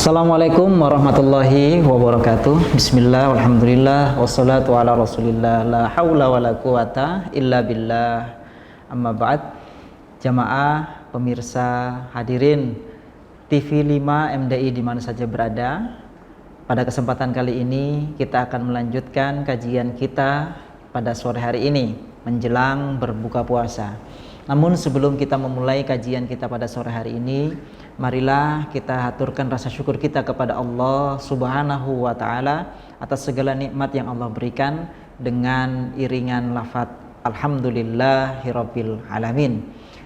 Assalamualaikum warahmatullahi wabarakatuh. Bismillah, alhamdulillah, wassalatu ala rasulillah, la hawla wa la quwata illa billah. Amma ba'd. Jamaah, pemirsa, hadirin TV 5 MDI di mana saja berada. Pada kesempatan kali ini kita akan melanjutkan kajian kita pada sore hari ini menjelang berbuka puasa. Namun sebelum kita memulai kajian kita pada sore hari ini, marilah kita haturkan rasa syukur kita kepada Allah Subhanahu wa taala atas segala nikmat yang Allah berikan dengan iringan lafaz alhamdulillahirabbil alamin.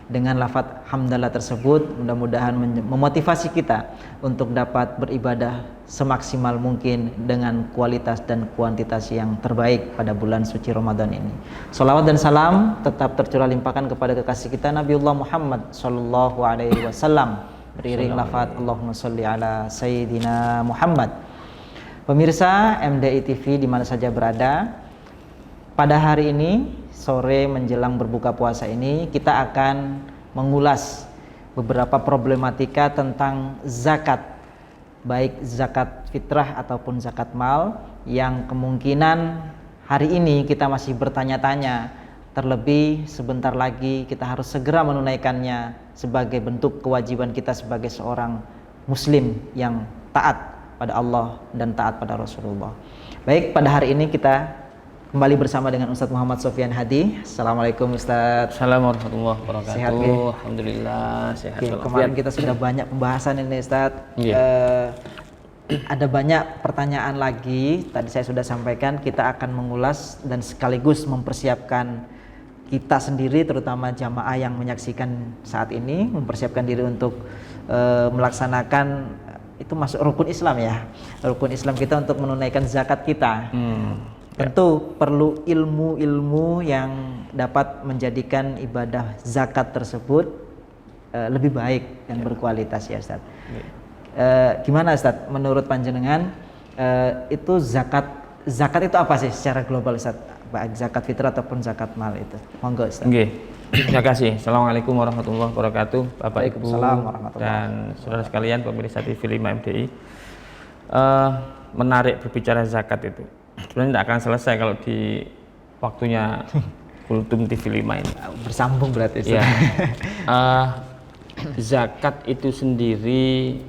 Dengan lafaz hamdalah tersebut mudah-mudahan memotivasi kita untuk dapat beribadah semaksimal mungkin dengan kualitas dan kuantitas yang terbaik pada bulan suci Ramadan ini. Salawat dan salam tetap tercurah limpahkan kepada kekasih kita Nabiullah Muhammad sallallahu alaihi wasallam beriring lafaz Allahumma sholli ala sayyidina Muhammad. Pemirsa MDI TV di mana saja berada, pada hari ini sore menjelang berbuka puasa ini kita akan mengulas beberapa problematika tentang zakat, baik zakat fitrah ataupun zakat mal, yang kemungkinan hari ini kita masih bertanya-tanya. Terlebih sebentar lagi kita harus segera menunaikannya sebagai bentuk kewajiban kita sebagai seorang muslim yang taat pada Allah dan taat pada Rasulullah. Baik, pada hari ini kita kembali bersama dengan Ustadz Muhammad Sofyan Hadi. Assalamualaikum Ustadz. Assalamualaikum warahmatullahi wabarakatuh. Sehat ya? Alhamdulillah sehat. Kemarin kita sudah banyak pembahasan ini Ustadz. Ada banyak pertanyaan lagi. Tadi saya sudah sampaikan kita akan mengulas dan sekaligus mempersiapkan kita sendiri, terutama jamaah yang menyaksikan saat ini, mempersiapkan diri untuk melaksanakan, itu masuk rukun Islam ya, rukun Islam kita untuk menunaikan zakat kita. Tentu perlu ilmu-ilmu yang dapat menjadikan ibadah zakat tersebut lebih baik dan berkualitas ya Ustaz. Gimana Ustaz, menurut panjenengan itu zakat itu apa sih secara global Ustaz? Baik zakat fitrah ataupun zakat mal itu. Monggo Ustaz. Terima kasih. Assalamualaikum warahmatullahi wabarakatuh. Bapak Ibu dan saudara sekalian pemirsa TV 5 MDI. Menarik berbicara zakat itu. Sebenarnya tidak akan selesai kalau di waktunya Kultum TV 5 ini. Bersambung berarti. Ya. Zakat itu sendiri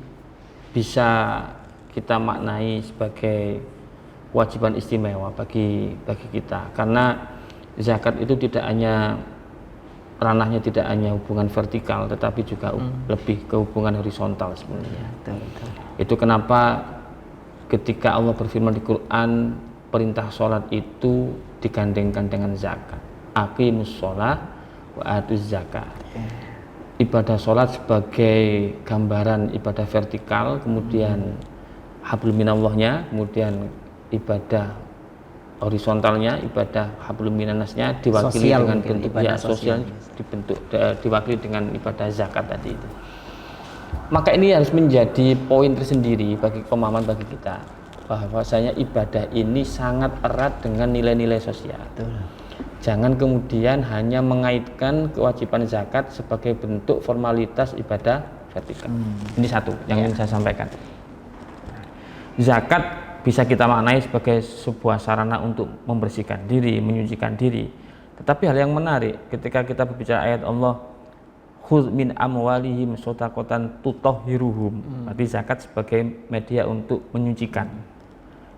bisa kita maknai sebagai kewajiban istimewa bagi kita, karena zakat itu tidak hanya ranahnya, tidak hanya hubungan vertikal, tetapi juga lebih ke hubungan horizontal sebenarnya. Itu kenapa ketika Allah berfirman di Quran, perintah sholat itu digandengkan dengan zakat. Aqimus sholat wa atuz zakat. Ibadah sholat sebagai gambaran ibadah vertikal, kemudian hablum minallahnya, kemudian ibadah horizontalnya, ibadah hablum minannasnya diwakili sosial, dengan bentuk sosial, diwakili dengan ibadah zakat tadi itu. Maka ini harus menjadi poin tersendiri bagi pemahaman bagi kita, bahwasanya ibadah ini sangat erat dengan nilai-nilai sosial. Jangan kemudian hanya mengaitkan kewajiban zakat sebagai bentuk formalitas ibadah vertikal. Ini satu yang ingin saya sampaikan. Zakat bisa kita maknai sebagai sebuah sarana untuk membersihkan diri, menyucikan diri. Tetapi hal yang menarik ketika kita berbicara ayat Allah, khudz min amwalihim shadaqatan tutahhiruhum. Berarti zakat sebagai media untuk menyucikan.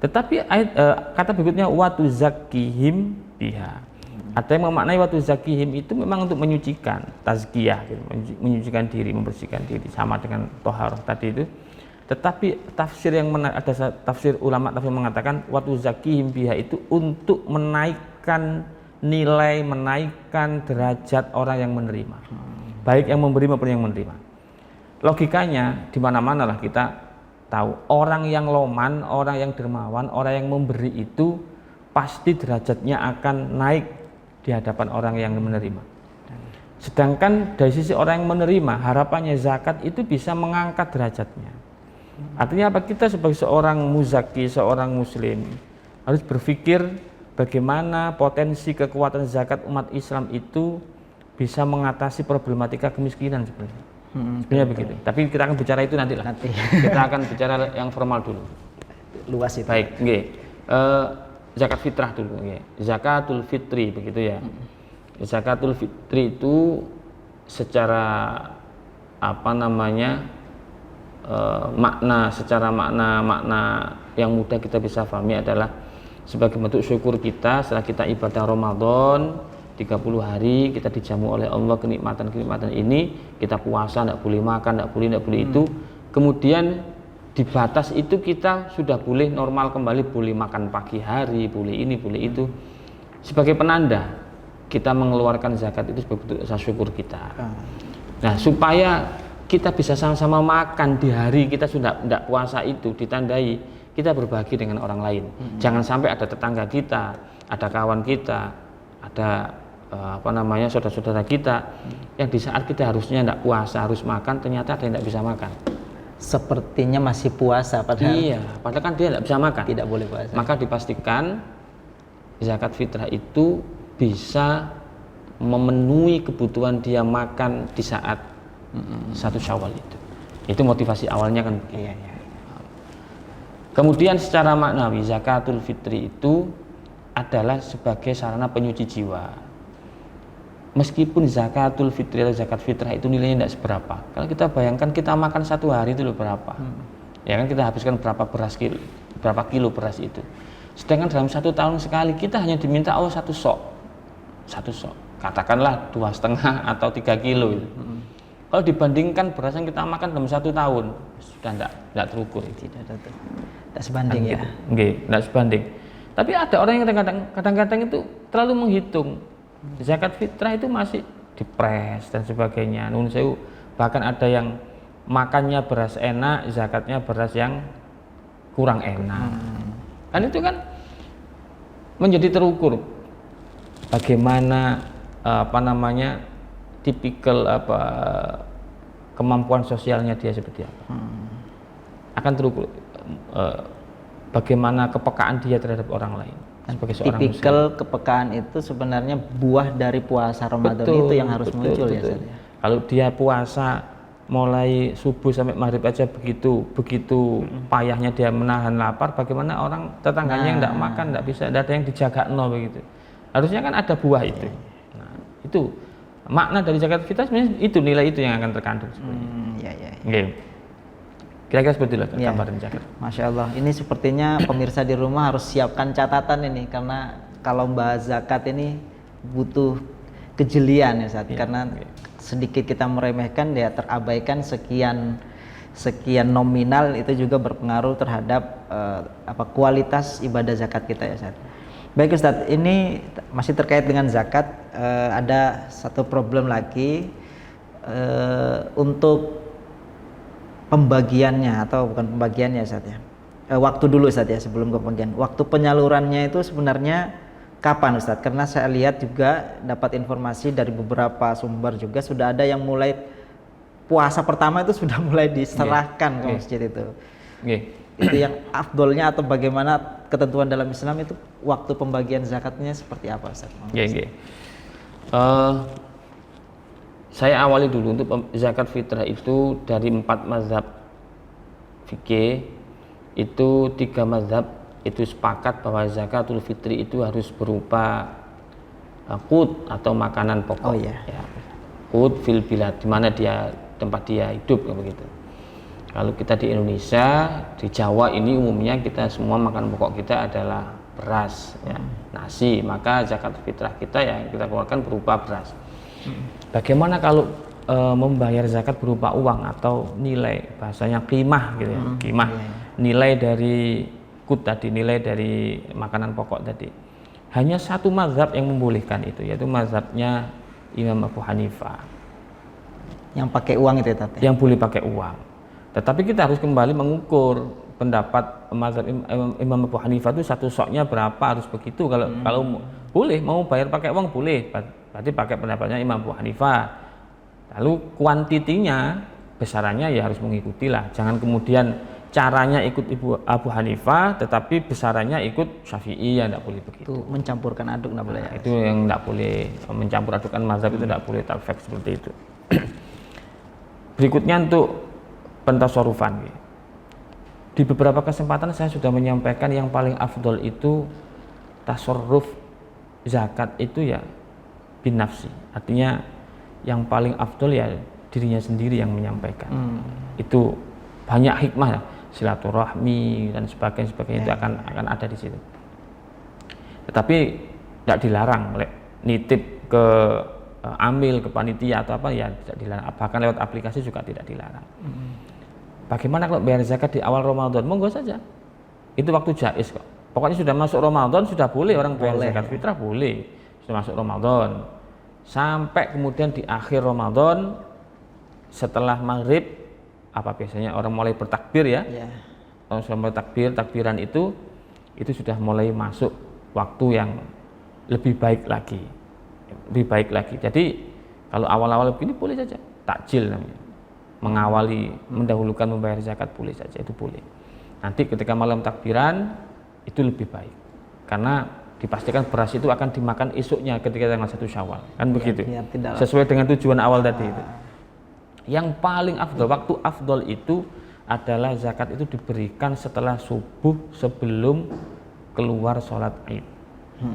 Tetapi ayat kata berikutnya wa tuzakkihim biha. Ada yang memaknai wa tuzakkihim itu memang untuk menyucikan, tazkiyah, gitu, menyucikan diri, membersihkan diri, sama dengan toharah tadi itu. Tetapi tafsir yang ada tafsir ulama tafsir mengatakan wa tuzakkihim biha itu untuk menaikkan nilai, menaikkan derajat orang yang menerima. Baik yang memberi maupun yang menerima. Logikanya di mana-mana lah kita tahu, orang yang loman, orang yang dermawan, orang yang memberi itu pasti derajatnya akan naik di hadapan orang yang menerima. Sedangkan dari sisi orang yang menerima, harapannya zakat itu bisa mengangkat derajatnya. Artinya apa? Kita sebagai seorang muzaki, seorang muslim harus berpikir bagaimana potensi kekuatan zakat umat Islam itu bisa mengatasi problematika kemiskinan sebenarnya. Sebenarnya begitu. Tapi kita akan bicara itu nanti lah. Nanti. Kita akan bicara yang formal dulu. Luas itu. Baik, nggih. Zakat fitrah dulu, nggih. Zakatul fitri begitu ya. Zakatul fitri itu secara apa namanya makna yang mudah kita bisa pahami adalah sebagai bentuk syukur kita setelah kita ibadah Ramadan 30 hari kita dijamu oleh Allah kenikmatan-kenikmatan ini, kita puasa, tidak boleh makan, tidak boleh itu, kemudian di batas itu kita sudah boleh normal kembali, boleh makan pagi hari, boleh ini, boleh itu, sebagai penanda kita mengeluarkan zakat itu sebagai bentuk rasa syukur kita. Nah, supaya kita bisa sama-sama makan di hari kita sudah tidak puasa itu, ditandai kita berbagi dengan orang lain. Jangan sampai ada tetangga kita, ada kawan kita, ada saudara-saudara kita yang di saat kita harusnya tidak puasa harus makan, ternyata ada yang tidak bisa makan. Sepertinya masih puasa padahal. Iya, padahal kan dia tidak bisa makan. Tidak boleh puasa. Maka dipastikan zakat fitrah itu bisa memenuhi kebutuhan dia makan di saat 1 Syawal itu. Itu motivasi awalnya kan. Iya. Kemudian secara maknawi zakatul fitri itu adalah sebagai sarana penyuci jiwa. Meskipun zakatul fitri atau zakat fitrah itu nilainya tidak seberapa. Kalau kita bayangkan kita makan 1 hari itu berapa? Ya kan kita habiskan berapa kilo beras itu. Sedangkan dalam 1 tahun sekali kita hanya diminta satu sok. Katakanlah 2,5 atau 3 kilo itu. Kalau dibandingkan beras yang kita makan dalam 1 tahun sudah tidak terukur. Tidak sebanding ya. Tidak sebanding. Tapi ada orang yang kadang-kadang itu terlalu menghitung. Zakat fitrah itu masih dipres dan sebagainya. Nun sewu, bahkan ada yang makannya beras enak, zakatnya beras yang kurang enak. Kan itu kan menjadi terukur bagaimana tipikal kemampuan sosialnya dia seperti apa. Akan terukur bagaimana kepekaan dia terhadap orang lain. Tipikal kepekaan itu sebenarnya buah dari puasa Ramadan itu yang harus muncul ya. Kalau dia puasa mulai subuh sampai maghrib aja begitu payahnya dia menahan lapar, bagaimana orang tetangganya yang tidak makan, tidak bisa, tidak ada yang dijaga begitu. Harusnya kan ada buah itu. Nah, itu makna dari zakat fitrah sebenarnya itu, nilai itu yang akan terkandung sebenarnya. Okay. Kira-kira seperti itu gambaran zakat. Masya Allah, ini sepertinya pemirsa di rumah harus siapkan catatan ini, karena kalau bahas zakat ini butuh kejelian ya Ustaz. Karena sedikit kita meremehkan ya terabaikan sekian nominal itu juga berpengaruh terhadap kualitas ibadah zakat kita ya Ustaz. Baik Ustaz, ini masih terkait dengan zakat, ada satu problem lagi untuk pembagiannya, atau bukan pembagiannya Ustaz ya. Waktu dulu Ustaz ya, sebelum ke pembagian. Waktu penyalurannya itu sebenarnya kapan Ustaz? Karena saya lihat juga dapat informasi dari beberapa sumber juga sudah ada yang mulai puasa pertama itu sudah mulai diserahkan ke masjid itu. Itu yang afdolnya atau bagaimana ketentuan dalam Islam itu waktu pembagian zakatnya seperti apa Ustaz? Saya awali dulu untuk zakat fitrah itu dari 4 mazhab fikih, itu 3 mazhab itu sepakat bahwa zakatul fitri itu harus berupa qut atau makanan pokok. Qut fil bilad, di mana tempat dia hidup begitu. Kalau kita di Indonesia, di Jawa ini umumnya kita semua makan pokok kita adalah beras, nasi, maka zakat fitrah kita yang kita keluarkan berupa beras. Bagaimana kalau membayar zakat berupa uang atau nilai, bahasanya qimah gitu ya, qimah, nilai dari qut tadi, nilai dari makanan pokok tadi. Hanya satu mazhab yang membolehkan itu, yaitu mazhabnya Imam Abu Hanifah. Yang pakai uang itu tadi. Yang boleh pakai uang. Tetapi kita harus kembali mengukur pendapat mazhab Imam Abu Hanifah itu satu soknya berapa, harus begitu. Kalau boleh mau bayar pakai uang boleh, berarti pakai pendapatnya Imam Abu Hanifah. Lalu kuantitinya, besarannya ya harus mengikuti lah. Jangan kemudian caranya ikut Ibu Abu Hanifah, tetapi besarannya ikut Syafi'i, ya tidak boleh begitu. Itu mencampurkan aduk tidak boleh. Itu yang tidak boleh, mencampur adukan mazhab itu tidak boleh, talfek seperti itu. berikutnya untuk pentasarufan. Di beberapa kesempatan saya sudah menyampaikan yang paling afdol itu tasarruf zakat itu ya binafsi. Artinya yang paling afdol ya dirinya sendiri yang menyampaikan. Itu banyak hikmah, silaturahmi dan sebagainya itu akan ada di situ. Tetapi tidak dilarang nitip ke amil, ke panitia atau apa ya tidak dilarang. Bahkan lewat aplikasi juga tidak dilarang. Bagaimana kalau bayar zakat di awal Ramadan? Monggo saja. Itu waktu jaiz kok. Pokoknya sudah masuk Ramadan sudah boleh orang bayar zakat fitrah, boleh. Sudah masuk Ramadan. Sampai kemudian di akhir Ramadan setelah maghrib apa biasanya orang mulai bertakbir ya. Orang sudah mulai takbiran itu sudah mulai masuk waktu yang lebih baik lagi. Lebih baik lagi. Jadi kalau awal-awal begini boleh saja. Takjil namanya. Mengawali, mendahulukan membayar zakat boleh saja, itu boleh. Nanti ketika malam takbiran itu lebih baik karena dipastikan beras itu akan dimakan esoknya ketika tanggal 1 Syawal kan begitu sesuai dengan tujuan awal tadi itu. Yang paling afdol, waktu afdol itu adalah zakat itu diberikan setelah subuh sebelum keluar sholat Id.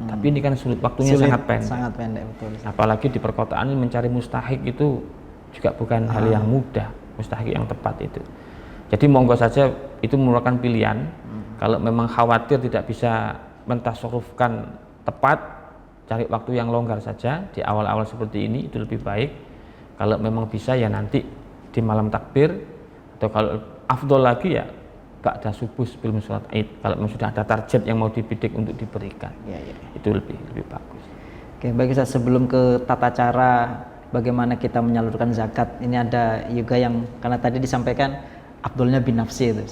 Tapi ini kan waktunya sangat pendek, betul. Apalagi di perkotaan ini mencari mustahik itu juga bukan hal yang mudah, mustahik yang tepat itu. Jadi monggo saja itu merupakan pilihan. Kalau memang khawatir tidak bisa mentasarufkan tepat, cari waktu yang longgar saja di awal-awal seperti ini itu lebih baik. Kalau memang bisa ya nanti di malam takbir atau kalau afdol lagi ya ba'da subuh sebelum sholat Id. Kalau memang sudah ada target yang mau dibidik untuk diberikan, itu lebih bagus. Oke, baik Ustaz, sebelum ke tata cara bagaimana kita menyalurkan zakat, ini ada juga yang karena tadi disampaikan afdolnya binafsi itu.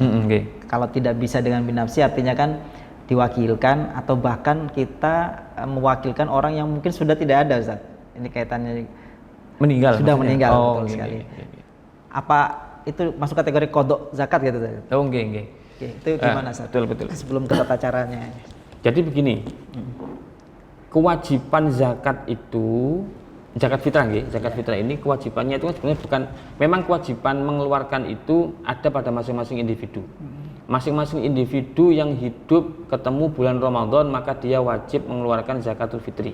Kalau tidak bisa dengan binafsi artinya kan diwakilkan atau bahkan kita mewakilkan orang yang mungkin sudah tidak ada Ustaz. Ini kaitannya meninggal. Sudah maksudnya? Meninggal, betul sekali. Apa itu masuk kategori kodok zakat gitu Ustaz? Oke, itu gimana Ustaz? Betul. Sebelum ke tata caranya. Jadi begini. Kewajiban zakat itu zakat fitrah zakat fitrah ini kewajibannya itu sebenarnya bukan, memang kewajiban mengeluarkan itu ada pada masing-masing individu. Masing-masing individu yang hidup ketemu bulan Ramadan maka dia wajib mengeluarkan zakatul fitri.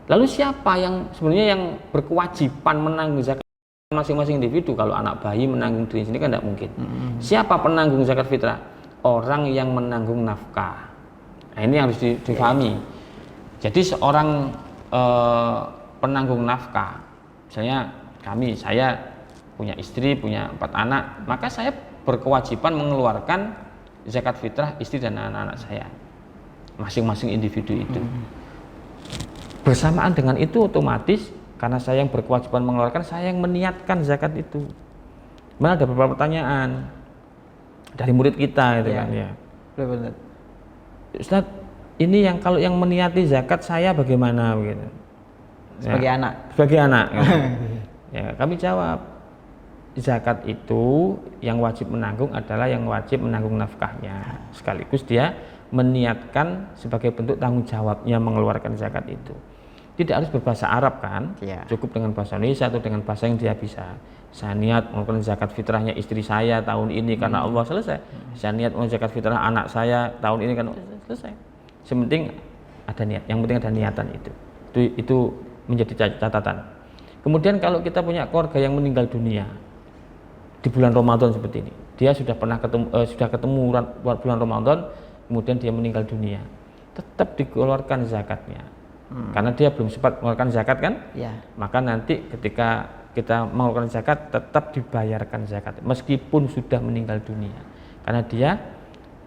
Lalu siapa yang sebenarnya yang berkewajiban menanggung zakat masing-masing individu? Kalau anak bayi menanggung diri sendiri kan tidak mungkin. Siapa penanggung zakat fitrah? Orang yang menanggung nafkah. Nah, ini harus difahami. Jadi seorang penanggung nafkah, misalnya saya punya istri, punya 4 anak, maka saya berkewajiban mengeluarkan zakat fitrah istri dan anak-anak saya, masing-masing individu itu. Bersamaan dengan itu otomatis karena saya yang berkewajiban mengeluarkan, saya yang meniatkan zakat itu. Mana ada beberapa pertanyaan dari murid kita itu kan ya. Benar. Ustaz, ini yang kalau yang meniati zakat saya bagaimana begitu? Sebagai anak. Sebagai anak. Ya, kami jawab zakat itu yang wajib menanggung adalah yang wajib menanggung nafkahnya. Sekaligus dia meniatkan sebagai bentuk tanggung jawabnya mengeluarkan zakat itu. Tidak harus berbahasa Arab kan? Cukup dengan bahasa Indonesia atau dengan bahasa yang dia bisa. Saya niat mengeluarkan zakat fitrahnya istri saya tahun ini karena Allah, selesai. Saya niat mengeluarkan zakat fitrah anak saya tahun ini karena selesai. Yang penting ada niat, yang penting ada niatan itu. Itu menjadi catatan. Kemudian kalau kita punya keluarga yang meninggal dunia di bulan Ramadan seperti ini, dia sudah pernah ketemu bulan Ramadan, kemudian dia meninggal dunia, tetap dikeluarkan zakatnya, karena dia belum sempat mengeluarkan zakat kan? Maka nanti ketika kita mengeluarkan zakat tetap dibayarkan zakat, meskipun sudah meninggal dunia, karena dia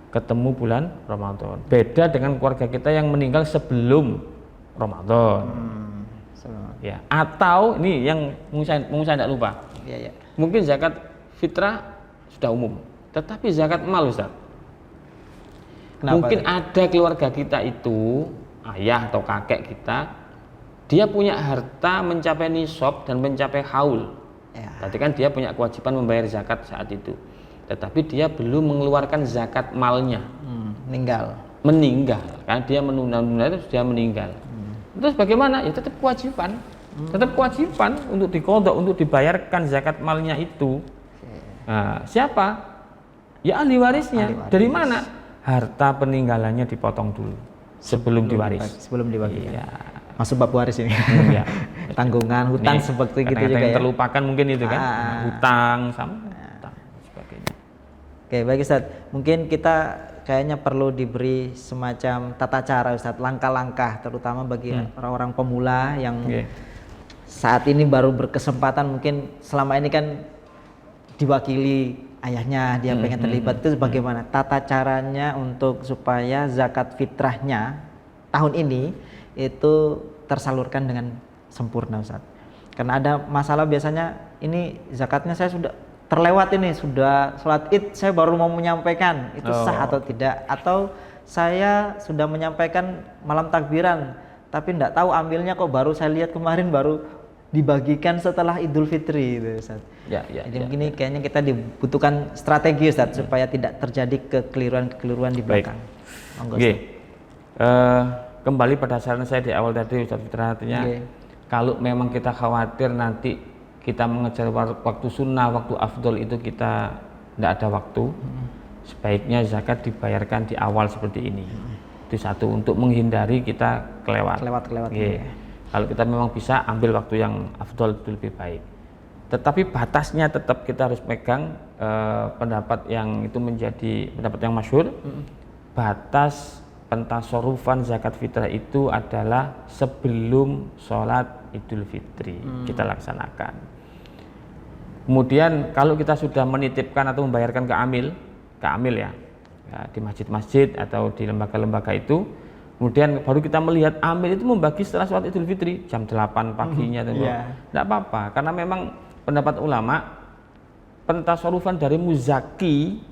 ketemu bulan Ramadan. Beda dengan keluarga kita yang meninggal sebelum Ramadan. Ya, atau ini yang saya tidak lupa. Mungkin zakat fitrah sudah umum, tetapi zakat mal Ustaz. Mungkin ada keluarga kita itu, ayah atau kakek kita, dia punya harta mencapai nisab dan mencapai haul. Berarti kan dia punya kewajiban membayar zakat saat itu. Tetapi dia belum mengeluarkan zakat malnya. Meninggal. Karena dia menunda-nunda itu dia meninggal. Terus bagaimana? Ya tetap kewajiban. Tetap kewajiban untuk diqadha, untuk dibayarkan zakat malnya itu. Nah, siapa? Ya ahli warisnya. Ahli waris. Dari mana? Harta peninggalannya dipotong dulu sebelum diwaris. Sebelum dibagi. Iya. Masuk bab waris ini. Ya. Tanggungan, hutang Nih, seperti gitu kadang-kadang juga yang ya. terlupakan mungkin itu kan. Hutang sama hutang sebagainya. Oke, baik Ustaz. Mungkin kita kayaknya perlu diberi semacam tata cara Ustaz, langkah-langkah terutama bagi orang-orang pemula yang saat ini baru berkesempatan, mungkin selama ini kan diwakili ayahnya, dia pengen terlibat, itu bagaimana tata caranya untuk supaya zakat fitrahnya tahun ini itu tersalurkan dengan sempurna Ustaz. Karena ada masalah biasanya ini zakatnya saya sudah terlewat, ini sudah sholat id saya baru mau menyampaikan, itu sah atau tidak, atau saya sudah menyampaikan malam takbiran tapi tidak tahu ambilnya kok baru saya lihat kemarin baru dibagikan setelah Idul Fitri itu Ustaz. Jadi begini kayaknya kita dibutuhkan strategi Ustaz supaya tidak terjadi kekeliruan-kekeliruan di belakang. Kembali pada saran saya di awal tadi Ustaz Fitra, artinya kalau memang kita khawatir nanti kita mengejar waktu sunnah, waktu afdol itu kita tidak ada waktu, sebaiknya zakat dibayarkan di awal seperti ini. Itu satu, untuk menghindari kita kelewat. Kalau kita memang bisa ambil waktu yang afdol itu lebih baik. Tetapi batasnya tetap kita harus pegang pendapat yang itu menjadi pendapat yang masyhur. Batas pentasorufan zakat fitrah itu adalah sebelum sholat Idul Fitri kita laksanakan. Kemudian kalau kita sudah menitipkan atau membayarkan ke amil ya, di masjid-masjid atau di lembaga-lembaga itu, kemudian baru kita melihat amil itu membagi setelah sholat Idul Fitri jam 8 paginya, tidak apa-apa, karena memang pendapat ulama pentasorufan dari muzaki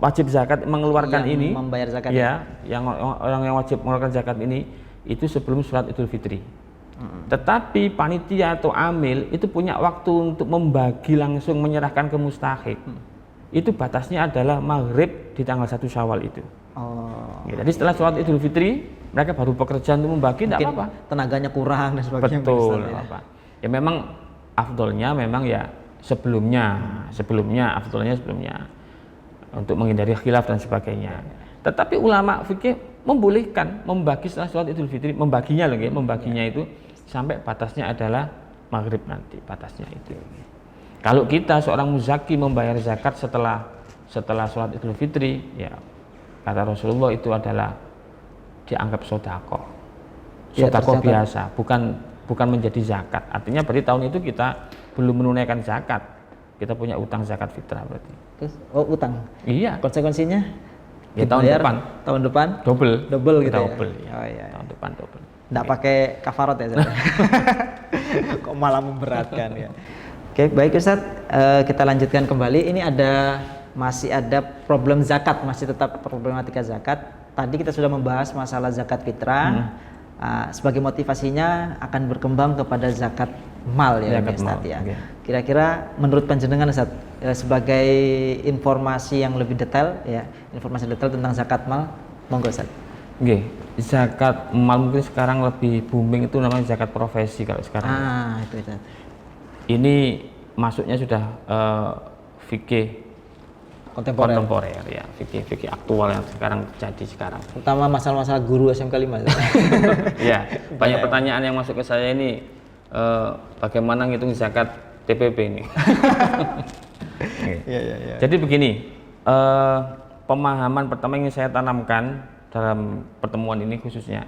wajib zakat mengeluarkan yang ini, membayar zakat ya, yang orang yang wajib mengeluarkan zakat ini itu sebelum sholat Idul Fitri. Tetapi panitia atau amil itu punya waktu untuk membagi langsung, menyerahkan ke mustahik. Itu batasnya adalah maghrib di tanggal 1 Syawal itu. Jadi setelah sholat Idul Fitri mereka baru pekerjaan untuk membagi, tidak apa-apa. Tenaganya kurang dan sebagainya. Betul, apa. Ya memang afdolnya memang ya sebelumnya untuk menghindari khilaf dan sebagainya. Tetapi ulama fikih membolehkan membagi setelah sholat Idul Fitri, membaginya itu sampai batasnya adalah maghrib nanti, batasnya itu. Kalau kita seorang muzaki membayar zakat setelah sholat Idul Fitri, ya kata Rasulullah itu adalah dianggap sodako biasa, bukan menjadi zakat. Artinya berarti tahun itu kita belum menunaikan zakat, kita punya utang zakat fitrah berarti. Terus, utang? Iya. Konsekuensinya? Ya tahun depan double gitu double, ya. Tahun depan double. Nggak pakai kafarot ya Ustaz? Kok malah memberatkan ya. Oke, baik Ustaz, kita lanjutkan kembali. Ini masih ada problem zakat, masih tetap problematika zakat. Tadi kita sudah membahas masalah zakat fitrah. Sebagai motivasinya akan berkembang kepada zakat mal ya Ustaz ya. Kira-kira menurut panjenengan Ustaz, sebagai informasi yang lebih detail ya, informasi detail tentang zakat mal, monggo Ustaz. Zakat mal mungkin sekarang lebih booming itu namanya zakat profesi kalau sekarang. Itu Ustaz. Ini masuknya sudah fikih kontemporer ya, fikih aktual yang sekarang terjadi sekarang. Terutama masalah-masalah guru SMK 5. Ya, banyak pertanyaan yang masuk ke saya ini, bagaimana ngitung zakat TPP ini. Jadi begini, pemahaman pertama yang saya tanamkan dalam pertemuan ini khususnya,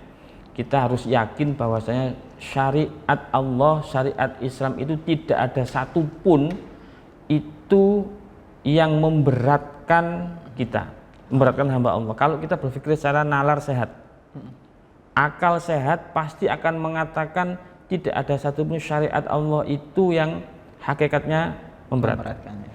kita harus yakin bahwasanya syariat Allah, syariat Islam itu tidak ada satupun itu yang memberatkan kita, memberatkan hamba Allah. Kalau kita berpikir secara nalar sehat, akal sehat pasti akan mengatakan tidak ada satupun syariat Allah itu yang hakikatnya memberatkan.